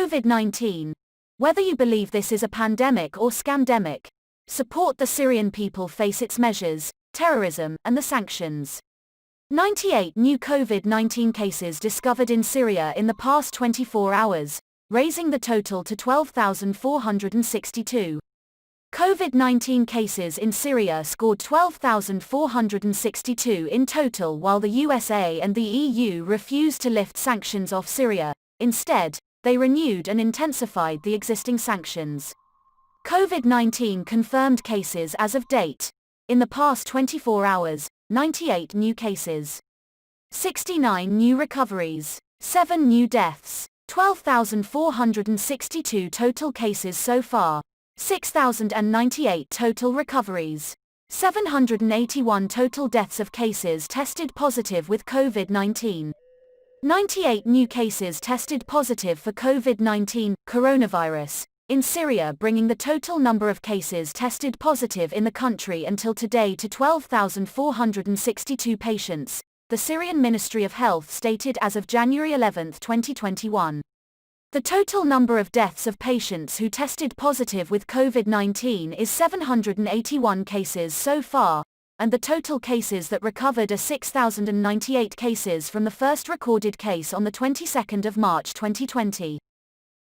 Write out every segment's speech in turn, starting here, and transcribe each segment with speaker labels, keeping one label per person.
Speaker 1: COVID-19. Whether you believe this is a pandemic or scamdemic, support the Syrian people face its measures, terrorism, and the sanctions. 98 new COVID-19 cases discovered in Syria in the past 24 hours, raising the total to 12,462. COVID-19 cases in Syria scored 12,462 in total, while the USA and the EU refused to lift sanctions off Syria. Instead, they renewed and intensified the existing sanctions. COVID-19 confirmed cases as of date. In the past 24 hours, 98 new cases. 69 new recoveries. 7 new deaths. 12,462 total cases so far. 6,098 total recoveries. 781 total deaths of cases tested positive with COVID-19. 98 new cases tested positive for COVID-19 coronavirus in Syria, bringing the total number of cases tested positive in the country until today to 12,462 patients, the Syrian Ministry of Health stated as of January 11, 2021. The total number of deaths of patients who tested positive with COVID-19 is 781 cases so far, and the total cases that recovered are 6,098 cases from the first recorded case on the 22nd of March 2020.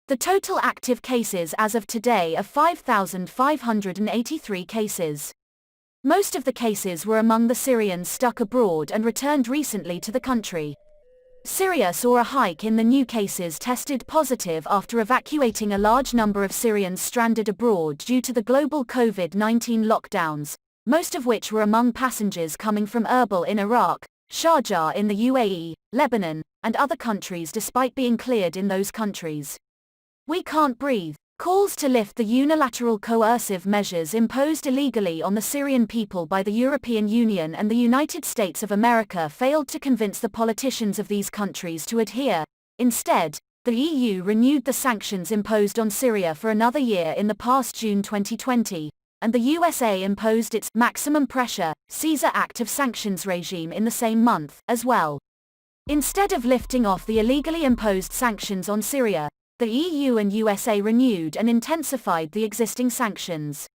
Speaker 1: The total active cases as of today are 5,583 cases. Most of the cases were among the Syrians stuck abroad and returned recently to the country. Syria saw a hike in the new cases tested positive after evacuating a large number of Syrians stranded abroad due to the global COVID-19 lockdowns, most of which were among passengers coming from Erbil in Iraq, Sharjah in the UAE, Lebanon, and other countries despite being cleared in those countries. We can't breathe. Calls to lift the unilateral coercive measures imposed illegally on the Syrian people by the European Union and the United States of America failed to convince the politicians of these countries to adhere. Instead, the EU renewed the sanctions imposed on Syria for another year in the past June 2020, and the USA imposed its maximum pressure Caesar Act of sanctions regime in the same month, as well. Instead of lifting off the illegally imposed sanctions on Syria, the EU and USA renewed and intensified the existing sanctions.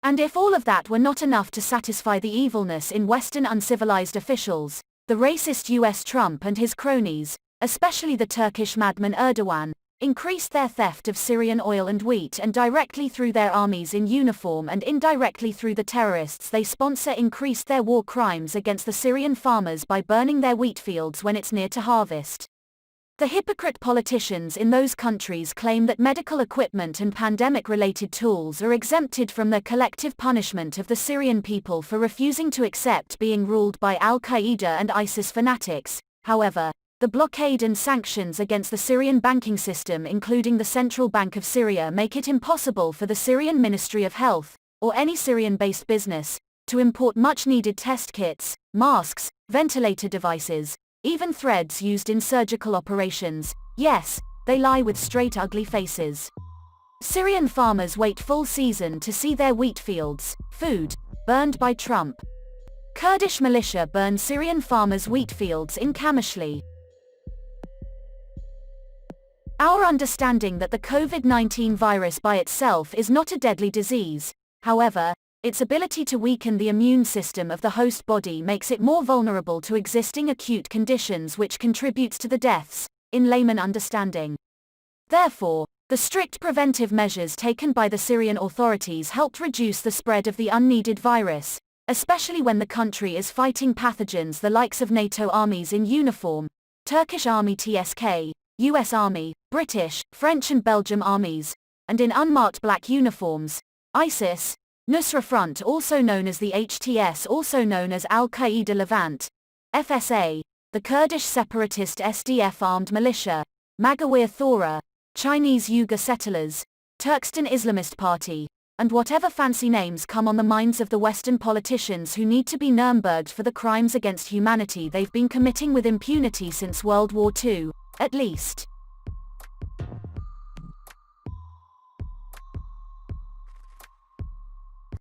Speaker 1: And if all of that were not enough to satisfy the evilness in Western uncivilized officials, the racist US Trump and his cronies, especially the Turkish madman Erdogan, increased their theft of Syrian oil and wheat, and directly through their armies in uniform and indirectly through the terrorists they sponsor increased their war crimes against the Syrian farmers by burning their wheat fields when it's near to harvest. The hypocrite politicians in those countries claim that medical equipment and pandemic-related tools are exempted from the collective punishment of the Syrian people for refusing to accept being ruled by Al-Qaeda and ISIS fanatics. However, the blockade and sanctions against the Syrian banking system, including the Central Bank of Syria, make it impossible for the Syrian Ministry of Health, or any Syrian-based business, to import much-needed test kits, masks, ventilator devices, even threads used in surgical operations. Yes, they lie with straight ugly faces. Syrian farmers wait full season to see their wheat fields, food, burned by Trump. Kurdish militia burn Syrian farmers' wheat fields in Kamishli. Our understanding that the COVID-19 virus by itself is not a deadly disease, however, its ability to weaken the immune system of the host body makes it more vulnerable to existing acute conditions, which contributes to the deaths, in layman understanding. Therefore, the strict preventive measures taken by the Syrian authorities helped reduce the spread of the unneeded virus, especially when the country is fighting pathogens the likes of NATO armies in uniform, Turkish Army TSK, US Army, British, French and Belgium armies, and in unmarked black uniforms, ISIS, Nusra Front, also known as the HTS, also known as Al-Qaeda Levant, FSA, the Kurdish separatist SDF armed militia, Magawir Thora, Chinese Uyghur settlers, Turkestan Islamist Party, and whatever fancy names come on the minds of the Western politicians who need to be Nuremberged for the crimes against humanity they've been committing with impunity since World War II, at least.